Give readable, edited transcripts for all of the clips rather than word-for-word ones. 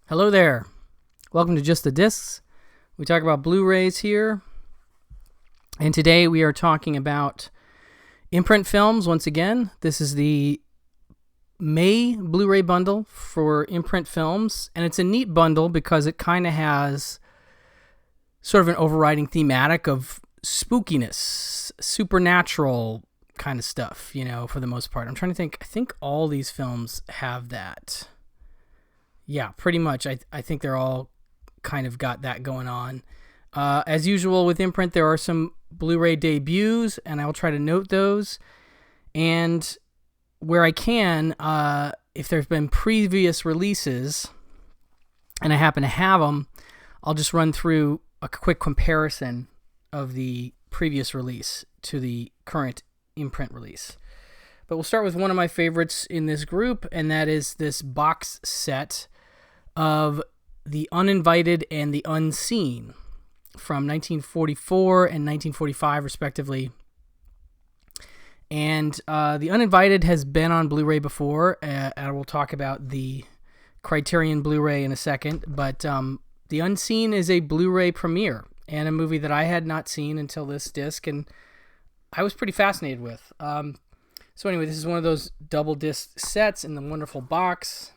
Hello there. Welcome to Just the Discs. We talk about Blu-rays here. And today we are talking about Imprint Films once again. This is the May Blu-ray Bundle for Imprint Films. And it's a neat bundle because it kind of has sort of an overriding thematic of spookiness, supernatural kind of stuff, for the most part. I'm trying to think. I think all these films have that. Yeah, pretty much. I think they're all kind of got that going on. As usual with Imprint, there are some Blu-ray debuts, and I'll try to note those. And where I can, if there's been previous releases, and I happen to have them, I'll just run through a quick comparison of the previous release to the current Imprint release. But we'll start with one of my favorites in this group, and that is this box set of The Uninvited and The Unseen from 1944 and 1945, respectively. And The Uninvited has been on Blu-ray before. I will talk about the Criterion Blu-ray in a second. But The Unseen is a Blu-ray premiere and a movie that I had not seen until this disc, and I was pretty fascinated with. So anyway, this is one of those double disc sets in the wonderful box.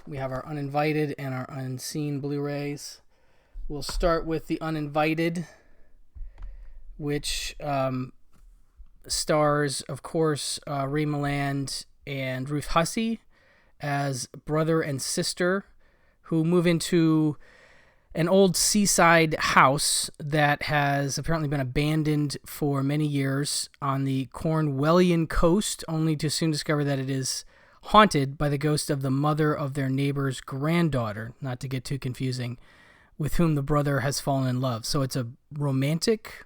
We have our Uninvited and our Unseen Blu-rays. We'll start with the Uninvited, which stars, of course, Ray Milland and Ruth Hussey as brother and sister who move into an old seaside house that has apparently been abandoned for many years on the Cornwallian coast, only to soon discover that it is haunted by the ghost of the mother of their neighbor's granddaughter, not to get too confusing, with whom the brother has fallen in love. So it's a romantic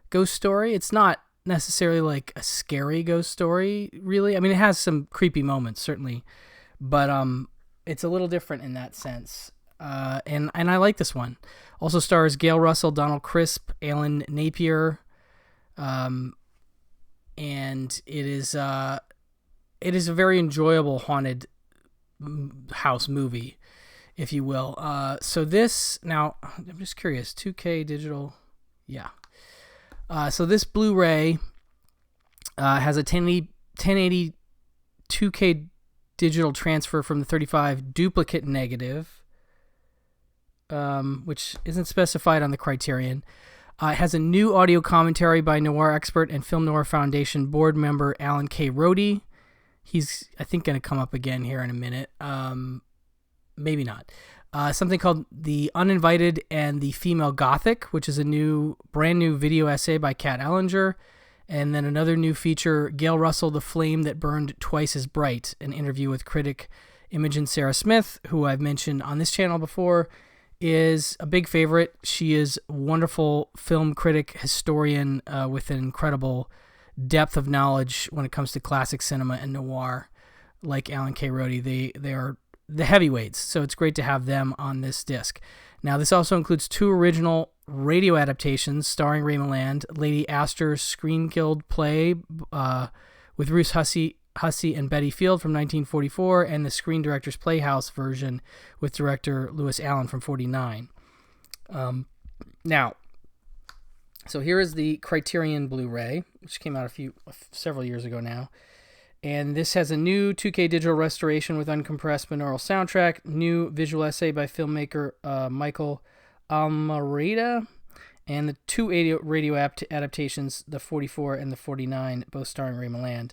ghost story. It's not necessarily like a scary ghost story, really. I mean, it has some creepy moments, certainly, but it's a little different in that sense. And I like this one. Also stars Gail Russell, Donald Crisp, Alan Napier, and it is a very enjoyable haunted house movie, if you will. So this, now, I'm just curious, 2K digital, yeah. So this Blu-ray has a 1080 2K digital transfer from the 35 duplicate negative, which isn't specified on the Criterion. It has a new audio commentary by noir expert and Film Noir Foundation board member Alan K. Rohde. He's, I think, going to come up again here in a minute. Maybe not. Something called The Uninvited and the Female Gothic, which is a brand new video essay by Kat Ellinger. And then another new feature, Gail Russell, The Flame That Burned Twice as Bright, an interview with critic Imogen Sarah Smith, who I've mentioned on this channel before, is a big favorite. She is a wonderful film critic, historian with an incredible depth of knowledge when it comes to classic cinema and noir, like Alan K. Rohde. They are the heavyweights, so it's great to have them on this disc. Now, this also includes 2 original radio adaptations starring Ray Milland, Lady Astor's Screen Guild play with Ruth Hussey and Betty Field from 1944, and the Screen Directors Playhouse version with director Lewis Allen from 49. Now, so here is the Criterion Blu-ray, which came out several years ago now. And this has a new 2K digital restoration with uncompressed binaural soundtrack, new visual essay by filmmaker Michael Almereyda, and the 2 radio adaptations, the 44 and the 49, both starring Ray Milland.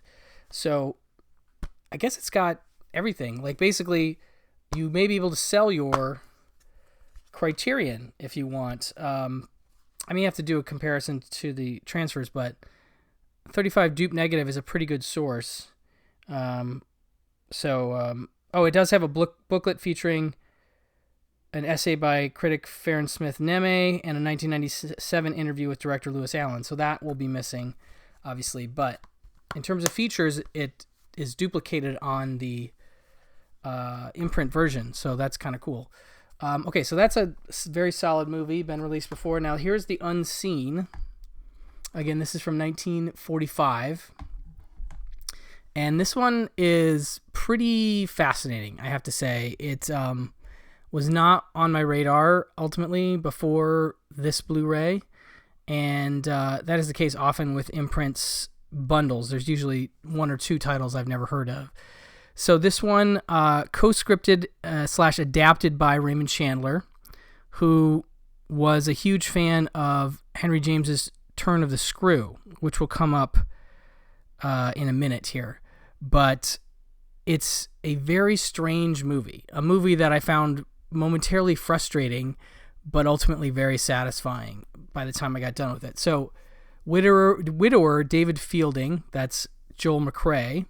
So I guess it's got everything. Like, basically, you may be able to sell your Criterion if you want. I mean, you have to do a comparison to the transfers, but 35 dupe negative is a pretty good source. It does have a booklet featuring an essay by critic Farron Smith Neme and a 1997 interview with director Lewis Allen. So that will be missing, obviously. But in terms of features, it is duplicated on the Imprint version. So that's kind of cool. Okay, so that's a very solid movie, been released before. Now here's The Unseen. Again, this is from 1945. And this one is pretty fascinating, I have to say. It was not on my radar ultimately before this Blu-ray, and that is the case often with Imprint's bundles. There's usually one or two titles I've never heard of. So this one, co-scripted / adapted by Raymond Chandler, who was a huge fan of Henry James's Turn of the Screw, which will come up in a minute here. But it's a very strange movie, a movie that I found momentarily frustrating, but ultimately very satisfying by the time I got done with it. So widower David Fielding, that's Joel McCrea,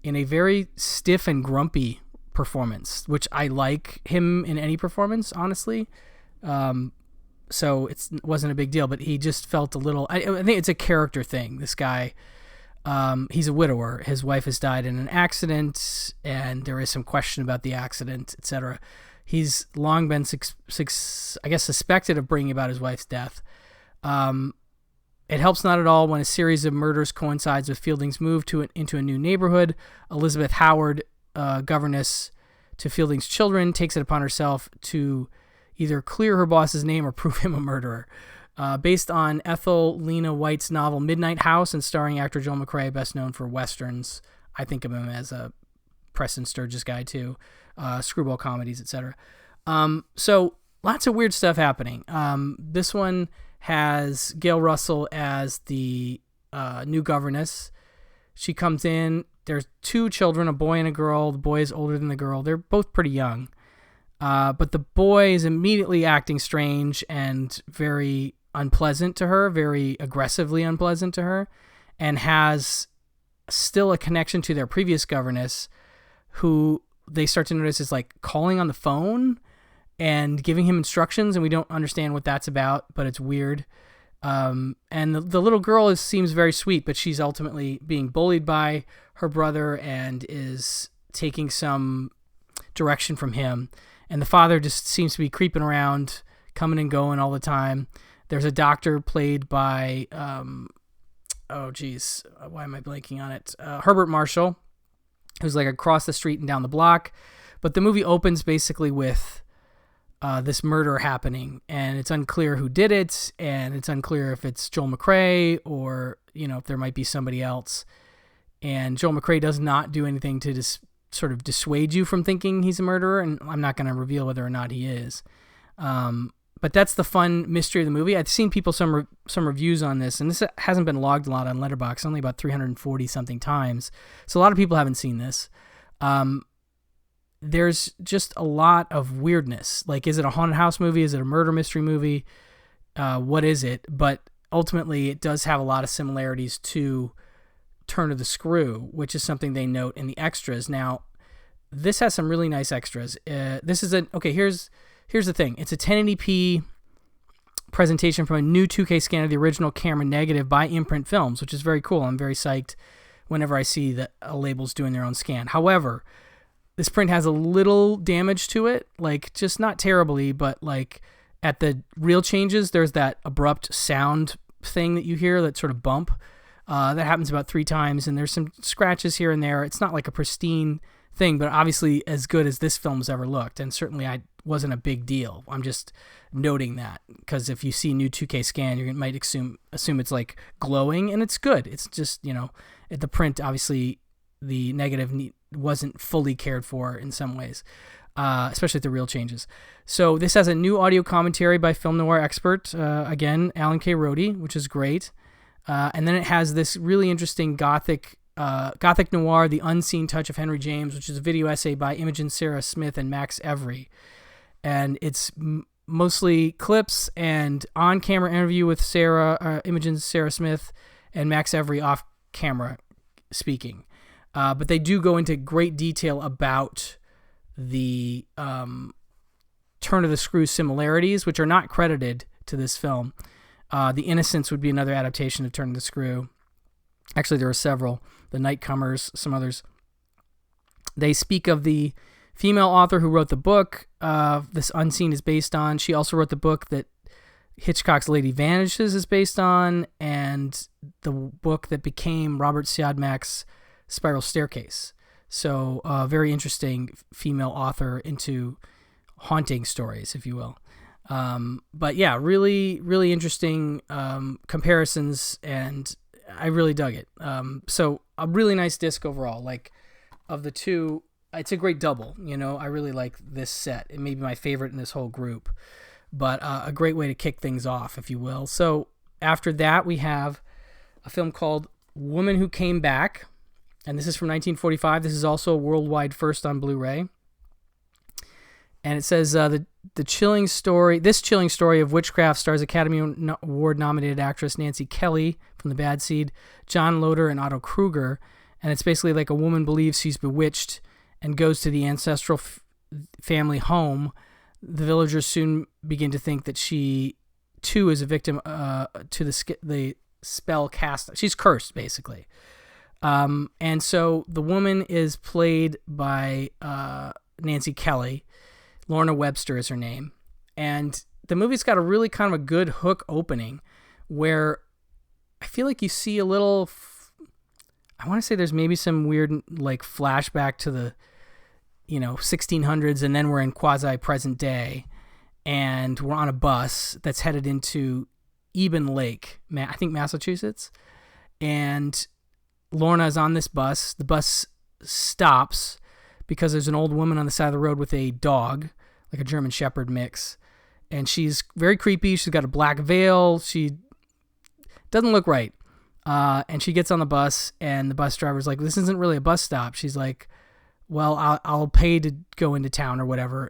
in a very stiff and grumpy performance, which I like him in any performance, honestly. So it wasn't a big deal, but he just felt a little... I think it's a character thing. This guy, he's a widower. His wife has died in an accident, and there is some question about the accident, etc. He's long been, suspected of bringing about his wife's death. It helps not at all when a series of murders coincides with Fielding's move into a new neighborhood. Elizabeth Howard, governess to Fielding's children, takes it upon herself to either clear her boss's name or prove him a murderer. Based on Ethel Lena White's novel Midnight House and starring actor Joel McCrea, best known for westerns. I think of him as a Preston Sturges guy too. Screwball comedies, etc. So lots of weird stuff happening. This one has Gail Russell as the new governess. She comes in. There's two children, a boy and a girl. The boy is older than the girl. They're both pretty young. But the boy is immediately acting strange and very unpleasant to her, very aggressively unpleasant to her, and has still a connection to their previous governess, who they start to notice is like calling on the phone and giving him instructions, and we don't understand what that's about, but it's weird. And the little girl seems very sweet, but she's ultimately being bullied by her brother and is taking some direction from him. And the father just seems to be creeping around, coming and going all the time. There's a doctor played by, why am I blanking on it? Herbert Marshall, who's like across the street and down the block. But the movie opens basically with this murder happening, and it's unclear who did it, and it's unclear if it's Joel McCrea or, if there might be somebody else. And Joel McCrea does not do anything to sort of dissuade you from thinking he's a murderer, and I'm not going to reveal whether or not he is. But that's the fun mystery of the movie. I've seen people some reviews on this, and this hasn't been logged a lot on Letterboxd, only about 340 something times. So a lot of people haven't seen this. There's just a lot of weirdness. Like, is it a haunted house movie? Is it a murder mystery movie? What is it? But ultimately, it does have a lot of similarities to Turn of the Screw, which is something they note in the extras. Now, this has some really nice extras. Here's the thing. It's a 1080p presentation from a new 2K scan of the original camera negative by Imprint Films, which is very cool. I'm very psyched whenever I see that labels doing their own scan. However, this print has a little damage to it, like just not terribly, but like at the real changes, there's that abrupt sound thing that you hear, that sort of bump. That happens about 3 times, and there's some scratches here and there. It's not like a pristine thing, but obviously as good as this film's ever looked, and certainly I wasn't a big deal. I'm just noting that, because if you see new 2K scan, you might assume it's like glowing, and it's good. It's just, at the print, obviously the negative wasn't fully cared for in some ways, especially at the real changes. So this has a new audio commentary by film noir expert, again, Alan K. Rohde, which is great. And then it has this really interesting gothic noir, The Unseen Touch of Henry James, which is a video essay by Imogen Sarah Smith and Max Every. And it's mostly clips and on-camera interview with Imogen Sarah Smith and Max Every off-camera speaking. But they do go into great detail about the Turn of the Screw similarities, which are not credited to this film. The Innocents would be another adaptation of Turn of the Screw. Actually, there are several. The Nightcomers, some others. They speak of the female author who wrote the book this Unseen is based on. She also wrote the book that Hitchcock's Lady Vanishes is based on, and the book that became Robert Siodmak's Spiral Staircase. So very interesting female author into haunting stories, if you will. But yeah, really, really interesting comparisons, and I really dug it. So a really nice disc overall. Like, of the two, it's a great double. I really like this set. It may be my favorite in this whole group, but a great way to kick things off, if you will. So after that, we have a film called Woman Who Came Back, and this is from 1945. This is also a worldwide first on Blu-ray. And it says the chilling story. This chilling story of witchcraft stars Academy Award-nominated actress Nancy Kelly from The Bad Seed, John Loder, and Otto Kruger. And it's basically like a woman believes she's bewitched and goes to the ancestral family home. The villagers soon begin to think that she too is a victim to the spell cast. She's cursed, basically. And so the woman is played by Nancy Kelly. Lorna Webster is her name. And the movie's got a really kind of a good hook opening where I feel like you see a little... I want to say there's maybe some weird like flashback to the 1600s, and then we're in quasi present day, and we're on a bus that's headed into Eben Lake, I think Massachusetts, and Lorna is on this bus. The bus stops because there's an old woman on the side of the road with a dog, like a German Shepherd mix, and she's very creepy. She's got a black veil. She doesn't look right. And she gets on the bus, and the bus driver's like, this isn't really a bus stop. She's like, well, I'll pay to go into town or whatever.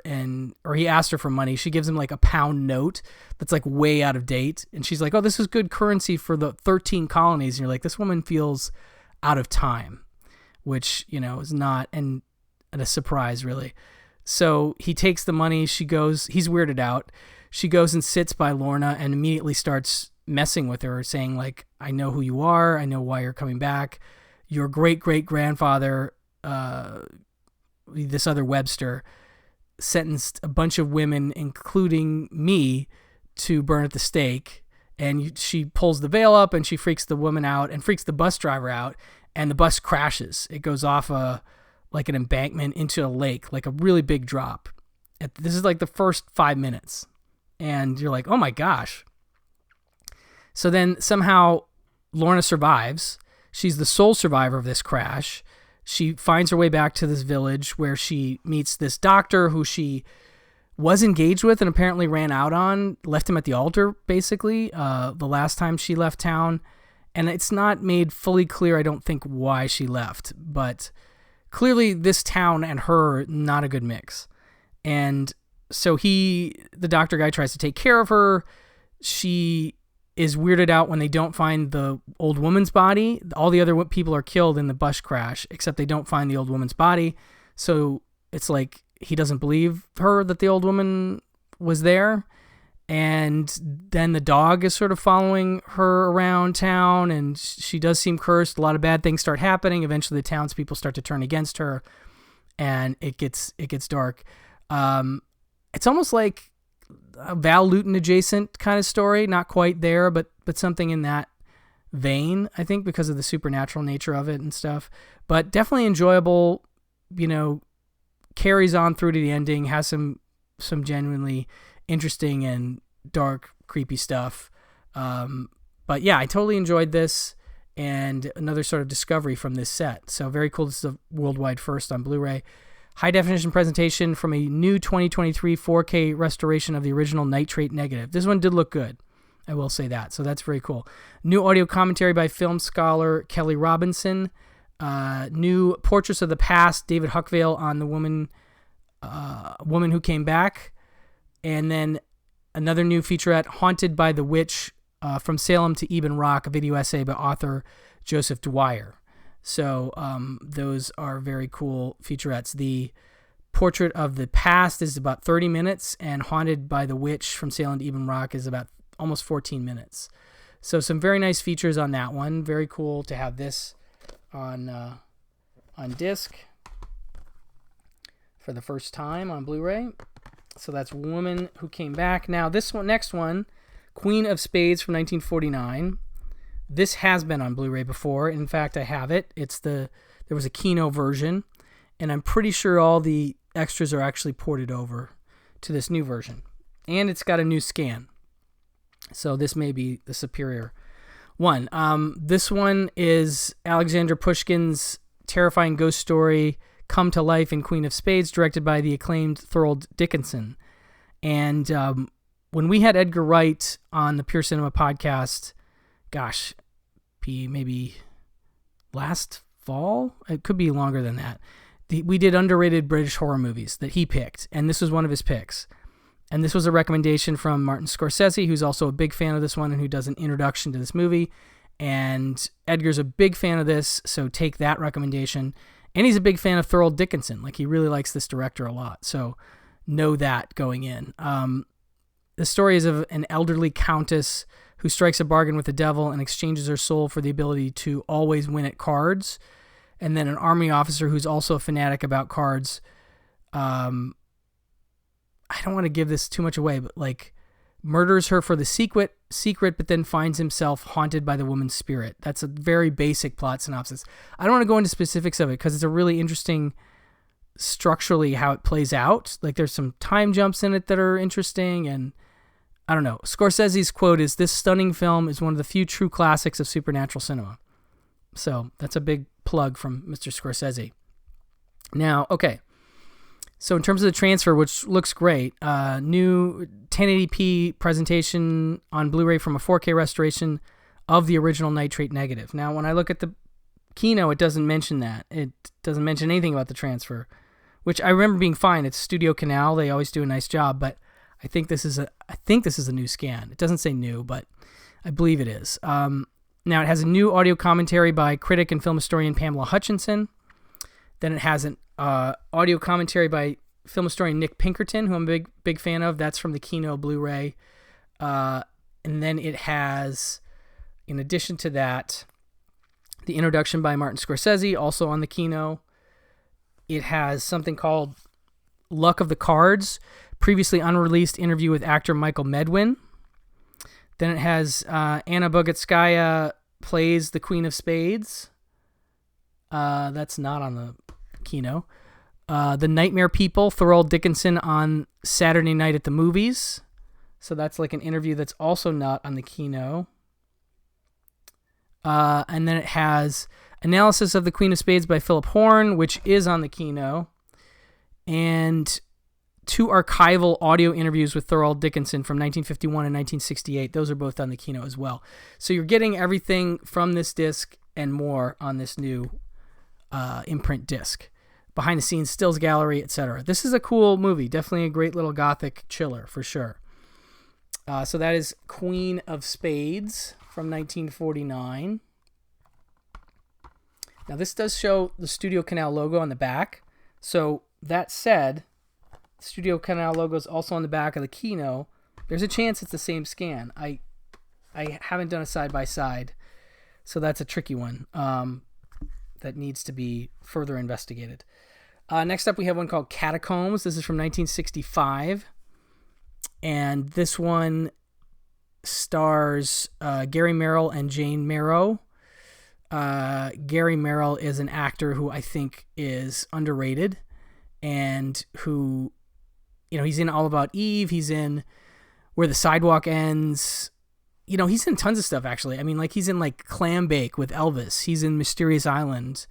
Or he asked her for money. She gives him like a £1 note that's like way out of date. And she's like, oh, this is good currency for the 13 colonies. And you're like, this woman feels out of time, which, is not a surprise really. So he takes the money. He's weirded out. She goes and sits by Lorna and immediately starts messing with her, saying like, I know who you are. I know why you're coming back. Your great-great-grandfather, this other Webster, sentenced a bunch of women, including me, to burn at the stake. And she pulls the veil up and she freaks the woman out and freaks the bus driver out. And the bus crashes. It goes off like an embankment into a lake, like a really big drop. This is like the first 5 minutes. And you're like, oh my gosh. So then somehow Lorna survives. She's the sole survivor of this crash. She finds her way back to this village where she meets this doctor who she was engaged with and apparently ran out on, left him at the altar, basically, the last time she left town. And it's not made fully clear, I don't think, why she left. But clearly this town and her, not a good mix. And so the doctor guy, tries to take care of her. She is weirded out when they don't find the old woman's body. All the other people are killed in the bus crash, except they don't find the old woman's body. So it's like he doesn't believe her that the old woman was there. And then the dog is sort of following her around town, and she does seem cursed. A lot of bad things start happening. Eventually the townspeople start to turn against her, and it gets dark. It's almost like a Val Lewton adjacent kind of story, not quite there, but something in that vein, I think, because of the supernatural nature of it and stuff. But definitely enjoyable, carries on through to the ending, has some genuinely interesting and dark, creepy stuff. But yeah, I totally enjoyed this, and another sort of discovery from this set. So very cool. This is a worldwide first on Blu-ray. High definition presentation from a new 2023 4K restoration of the original nitrate negative. This one did look good, I will say that. So that's very cool. New audio commentary by film scholar Kelly Robinson. New Portraits of the Past, David Huckvale on the woman who came back. And then another new featurette, Haunted by the Witch, from Salem to Eben Rock, a video essay by author Joseph Dwyer. So those are very cool featurettes. The Portrait of the Past is about 30 minutes, and Haunted by the Witch from Salem to Eben Rock is about almost 14 minutes. So some very nice features on that one. Very cool to have this on disc for the first time on Blu-ray. So that's Woman Who Came Back. Now this one, next one, Queen of Spades from 1949. This has been on Blu-ray before. In fact, I have it. It's the there was a Kino version, and I'm pretty sure all the extras are actually ported over to this new version. And it's got a new scan. So this may be the superior one. This one is Alexander Pushkin's terrifying ghost story, come to life in Queen of Spades, directed by the acclaimed Thorold Dickinson. And when we had Edgar Wright on the Pure Cinema podcast, gosh, maybe last fall? It could be longer than that. We did underrated British horror movies that he picked, and this was one of his picks. And this was a recommendation from Martin Scorsese, who's also a big fan of this one and who does an introduction to this movie. And Edgar's a big fan of this, so take that recommendation. And he's a big fan of Thorold Dickinson. Like, he really likes this director a lot, so know that going in. The story is of an elderly countess who strikes a bargain with the devil and exchanges her soul for the ability to always win at cards. And then an army officer who's also a fanatic about cards. I don't want to give this too much away, but like murders her for the secret, but then finds himself haunted by the woman's spirit. That's a very basic plot synopsis. I don't want to go into specifics of it because it's a really interesting structurally how it plays out. Like, there's some time jumps in it that are interesting, and I don't know. Scorsese's quote is, "This stunning film is one of the few true classics of supernatural cinema." So that's a big plug from Mr. Scorsese. Now, okay. So in terms of the transfer, which looks great, new 1080p presentation on Blu-ray from a 4K restoration of the original nitrate negative. Now, when I look at the Kino, it doesn't mention that. It doesn't mention anything about the transfer, which I remember being fine. It's Studio Canal. They always do a nice job, but I think this is a new scan. It doesn't say new, but I believe it is. Now, it has a new audio commentary by critic and film historian Pamela Hutchinson. Then it has an audio commentary by film historian Nick Pinkerton, who I'm a big fan of. That's from the Kino Blu-ray. And then it has, in addition to that, the introduction by Martin Scorsese, also on the Kino. It has something called Luck of the Cards, previously unreleased interview with actor Michael Medwin. Then it has Anna Bogatskaya plays the Queen of Spades. That's not on the Kino. The Nightmare People, Thorold Dickinson on Saturday Night at the Movies. So that's like an interview that's also not on the Kino. And then it has Analysis of the Queen of Spades by Philip Horn, which is on the Kino. And 2 archival audio interviews with Thorold Dickinson from 1951 and 1968. Those are both on the Kino as well. So you're getting everything from this disc and more on this new imprint disc. Behind the scenes, stills gallery, etc. This is a cool movie. Definitely a great little gothic chiller for sure. So that is Queen of Spades from 1949. Now this does show the Studio Canal logo on the back. So that said, Studio Canal logo is also on the back of the Kino. There's a chance it's the same scan. I haven't done a side-by-side, so that's a tricky one that needs to be further investigated. Next up, we have one called Catacombs. This is from 1965, and this one stars Gary Merrill and Jane Merrow. Gary Merrill is an actor who I think is underrated, and who, he's in All About Eve. He's in Where the Sidewalk Ends. He's in tons of stuff, actually. I mean, like, he's in, like, Clam Bake with Elvis. He's in Mysterious Island.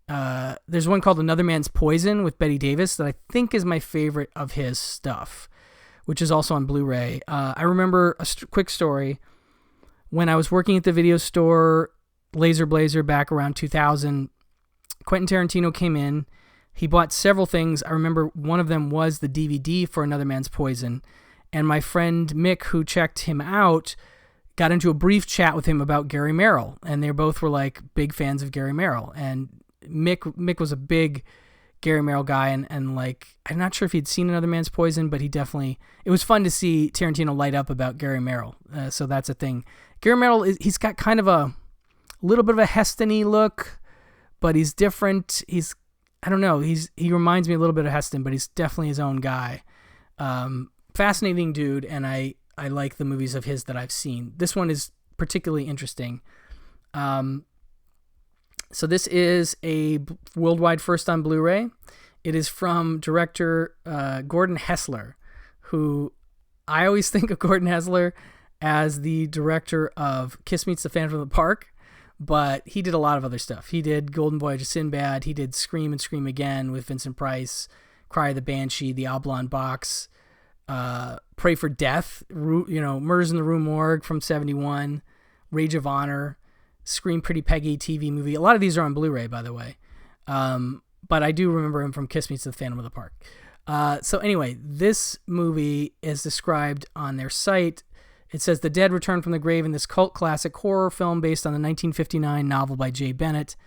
There's one called Another Man's Poison with Bette Davis that I think is my favorite of his stuff, which is also on Blu-ray. I remember a quick story. When I was working at the video store, Laser Blazer, back around 2000, Quentin Tarantino came in. He bought several things. I remember one of them was the DVD for Another Man's Poison. And my friend Mick, who checked him out, got into a brief chat with him about Gary Merrill. And they both were like big fans of Gary Merrill. And Mick was a big Gary Merrill guy. And like, I'm not sure if he'd seen Another Man's Poison, but it was fun to see Tarantino light up about Gary Merrill. So that's a thing. Gary Merrill, he's got kind of a little bit of a Heston-y look, but he's different. I don't know. He reminds me a little bit of Heston, but he's definitely his own guy. Fascinating dude, and I like the movies of his that I've seen. This one is particularly interesting. So this is a worldwide first on Blu-ray. It is from director Gordon Hessler, who I always think of Gordon Hessler as the director of Kiss Meets the Phantom of the Park, but he did a lot of other stuff. He did Golden Voyage of Sinbad. He did Scream and Scream Again with Vincent Price, Cry of the Banshee, The Oblong Box, Pray for Death, Murders in the Rue Morgue from 1971, Rage of Honor, Scream Pretty Peggy TV movie. A lot of these are on Blu-ray, by the way. But I do remember him from Kiss Meets the Phantom of the Park. So anyway, this movie is described on their site. It says, the dead return from the grave in this cult classic horror film based on the 1959 novel by Jay Bennett.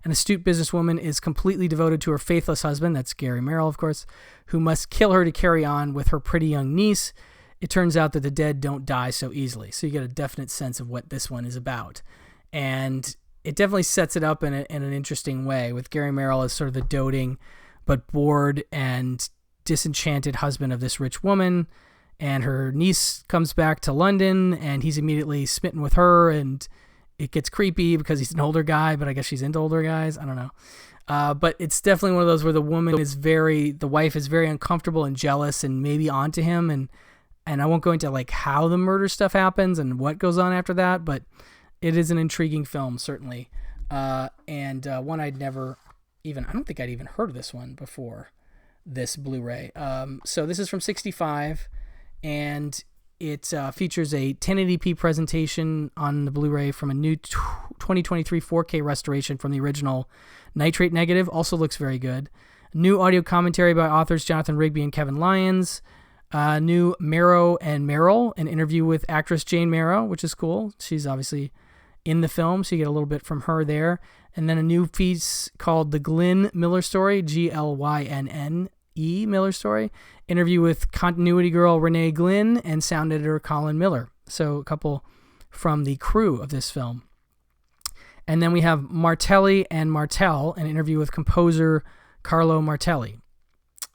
An astute businesswoman is completely devoted to her faithless husband, that's Gary Merrill, of course, who must kill her to carry on with her pretty young niece. It turns out that the dead don't die so easily. So you get a definite sense of what this one is about. And it definitely sets it up in an interesting way, with Gary Merrill as sort of the doting but bored and disenchanted husband of this rich woman. And her niece comes back to London, and he's immediately smitten with her, and it gets creepy because he's an older guy, but I guess she's into older guys. I don't know. But it's definitely one of those where the wife is very uncomfortable and jealous and maybe onto him. And I won't go into like how the murder stuff happens and what goes on after that, but it is an intriguing film, certainly. And one I don't think I'd even heard of this one before this Blu-ray. So this is from 1965. And it features a 1080p presentation on the Blu-ray from a new 2023 4K restoration from the original nitrate negative. Also looks very good. New audio commentary by authors Jonathan Rigby and Kevin Lyons. New Marrow and Merrill, an interview with actress Jane Marrow, which is cool. She's obviously in the film, so you get a little bit from her there. And then a new piece called The Glynn Miller Story, Glynne Miller Story. Interview with continuity girl Renee Glynn and sound editor Colin Miller. So a couple from the crew of this film. And then we have Martelli and Martel, an interview with composer Carlo Martelli.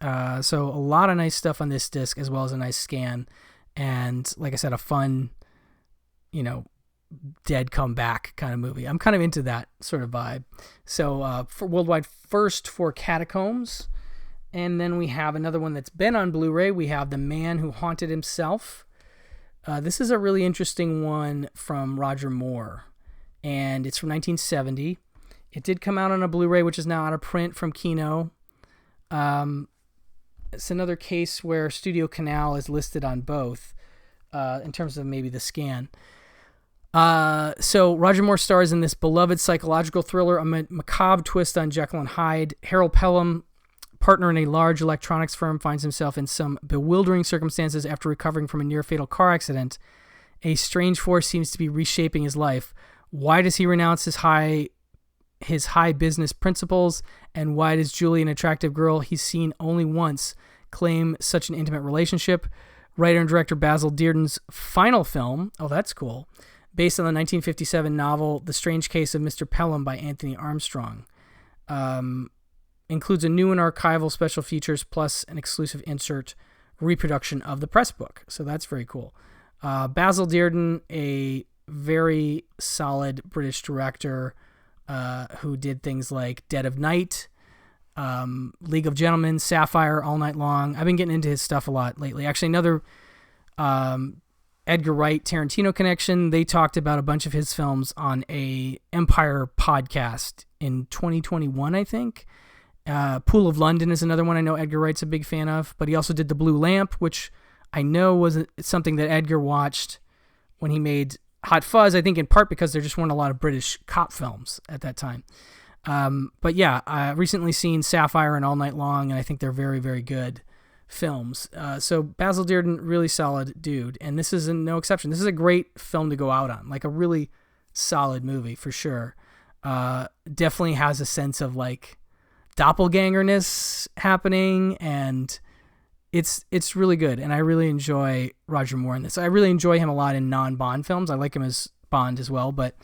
So a lot of nice stuff on this disc, as well as a nice scan. And like I said, a fun, dead comeback kind of movie. I'm kind of into that sort of vibe. So for worldwide first for Catacombs. And then we have another one that's been on Blu-ray. We have The Man Who Haunted Himself. This is a really interesting one from Roger Moore, and it's from 1970. It did come out on a Blu-ray, which is now out of print from Kino. It's another case where Studio Canal is listed on both in terms of maybe the scan. So Roger Moore stars in this beloved psychological thriller, a macabre twist on Jekyll and Hyde. Harold Pelham, partner in a large electronics firm, finds himself in some bewildering circumstances after recovering from a near-fatal car accident. A strange force seems to be reshaping his life. Why does he renounce his high business principles? And why does Julie, an attractive girl he's seen only once, claim such an intimate relationship? Writer and director Basil Dearden's final film, oh, that's cool, based on the 1957 novel The Strange Case of Mr. Pelham by Anthony Armstrong. Includes a new and archival special features plus an exclusive insert reproduction of the press book. So that's very cool. Basil Dearden, a very solid British director who did things like Dead of Night, League of Gentlemen, Sapphire, All Night Long. I've been getting into his stuff a lot lately. Actually, another Edgar Wright Tarantino connection. They talked about a bunch of his films on a Empire podcast in 2021, I think. Pool of London is another one I know Edgar Wright's a big fan of, but he also did The Blue Lamp, which I know was something that Edgar watched when he made Hot Fuzz, I think in part because there just weren't a lot of British cop films at that time. But yeah, I've recently seen Sapphire and All Night Long, and I think they're very, very good films. So Basil Dearden, really solid dude, and this is no exception. This is a great film to go out on, like a really solid movie for sure. Definitely has a sense of like doppelgangerness happening, and it's really good, and I really enjoy Roger Moore in this. I really enjoy him a lot in non-Bond films. I like him as Bond as well, but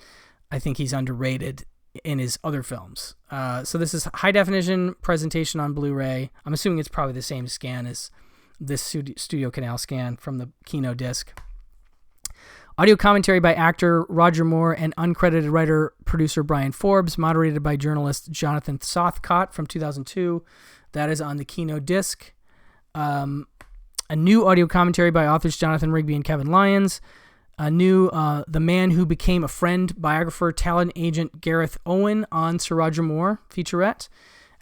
I think he's underrated in his other films. So this is high definition presentation on Blu-ray. I'm assuming it's probably the same scan as this Studio Canal scan from the Kino disc. Audio commentary by actor Roger Moore and uncredited writer-producer Brian Forbes, moderated by journalist Jonathan Southcott from 2002. That is on the Kino disc. A new audio commentary by authors Jonathan Rigby and Kevin Lyons. A new The Man Who Became a Friend biographer, talent agent Gareth Owen on Sir Roger Moore featurette.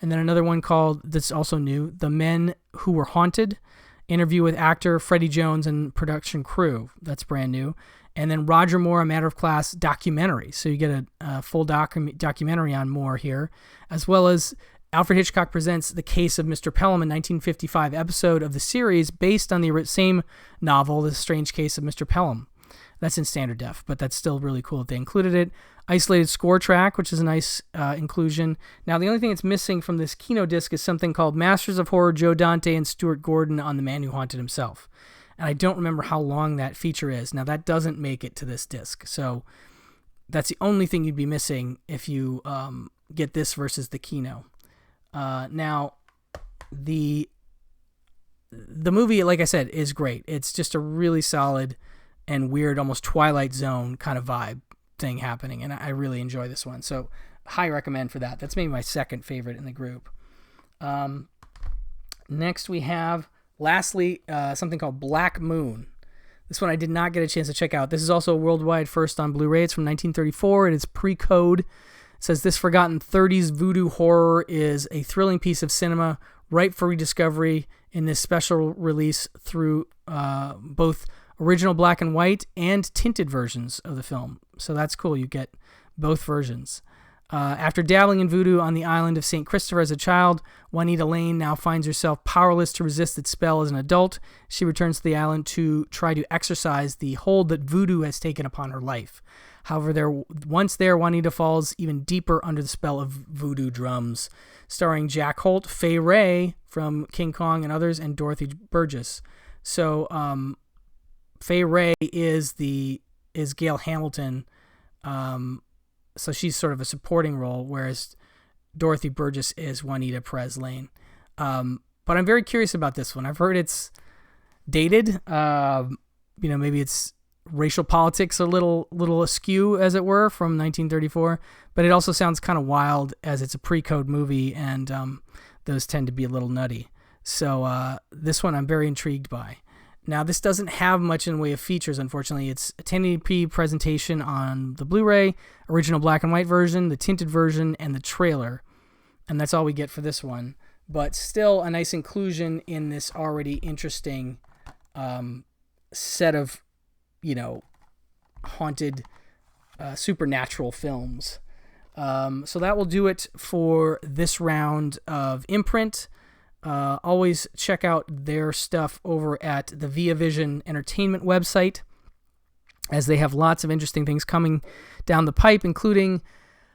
And then another one called, that's also new, The Men Who Were Haunted, interview with actor Freddie Jones and production crew. That's brand new. And then Roger Moore, A Matter of Class documentary. So you get a full documentary on Moore here, as well as Alfred Hitchcock Presents The Case of Mr. Pelham, a 1955 episode of the series based on the same novel, The Strange Case of Mr. Pelham. That's in standard def, but that's still really cool that they included it. Isolated score track, which is a nice inclusion. Now, the only thing that's missing from this Kino disc is something called Masters of Horror, Joe Dante and Stuart Gordon on The Man Who Haunted Himself. And I don't remember how long that feature is. Now, that doesn't make it to this disc. So that's the only thing you'd be missing if you get this versus the Kino. Now, the movie, like I said, is great. It's just a really solid and weird, almost Twilight Zone kind of vibe thing happening. And I really enjoy this one. So high recommend for that. That's maybe my second favorite in the group. Next we have... Lastly, something called Black Moon. This one I did not get a chance to check out. This is also a worldwide first on Blu-ray. It's from 1934. It is pre-code. It says, this forgotten 30s voodoo horror is a thrilling piece of cinema ripe for rediscovery in this special release through both original black and white and tinted versions of the film. So that's cool. You get both versions. After dabbling in voodoo on the island of St. Christopher as a child, Juanita Lane now finds herself powerless to resist its spell as an adult. She returns to the island to try to exorcise the hold that voodoo has taken upon her life. However, once there, Juanita falls even deeper under the spell of voodoo drums. Starring Jack Holt, Fay Wray from King Kong and others, and Dorothy Burgess. So, Fay Wray is Gail Hamilton. So she's sort of a supporting role, whereas Dorothy Burgess is Juanita Perez Lane. But I'm very curious about this one. I've heard it's dated. Maybe it's racial politics a little askew, as it were, from 1934. But it also sounds kind of wild, as it's a pre-code movie, and those tend to be a little nutty. So this one I'm very intrigued by. Now, this doesn't have much in the way of features, unfortunately. It's a 1080p presentation on the Blu-ray, original black and white version, the tinted version, and the trailer. And that's all we get for this one. But still a nice inclusion in this already interesting set of, haunted supernatural films. So that will do it for this round of Imprint. Always check out their stuff over at the Via Vision Entertainment website, as they have lots of interesting things coming down the pipe, including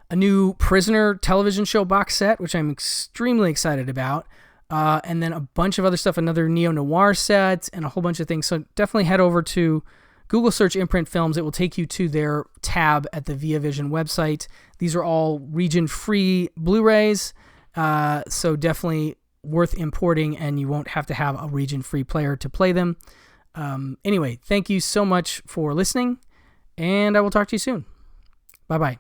a new Prisoner television show box set, which I'm extremely excited about, and then a bunch of other stuff, another neo-noir set, and a whole bunch of things. So definitely head over to Google search Imprint Films. It will take you to their tab at the Via Vision website. These are all region-free Blu-rays, so definitely worth importing, and you won't have to have a region-free player to play them. Anyway, thank you so much for listening, and I will talk to you soon. Bye-bye.